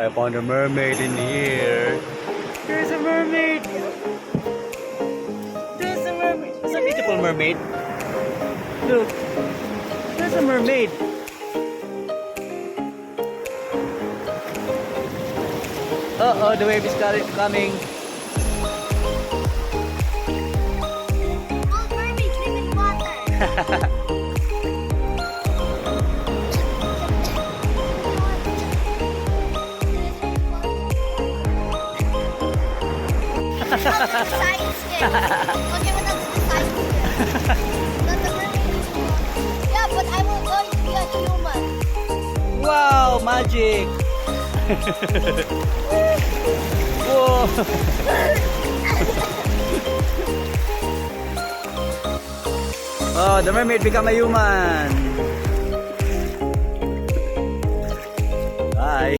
I found a mermaid in here. There's a mermaid. There's a mermaid. It's a beautiful mermaid. Look. There's a mermaid. Uh-oh, the wave is coming. All mermaids live in water. Science game. Okay, we're not the science game. Not the mermaids. Yeah, but I will going to be a human. Wow, magic. Whoa. Oh, the mermaid become a human. Bye.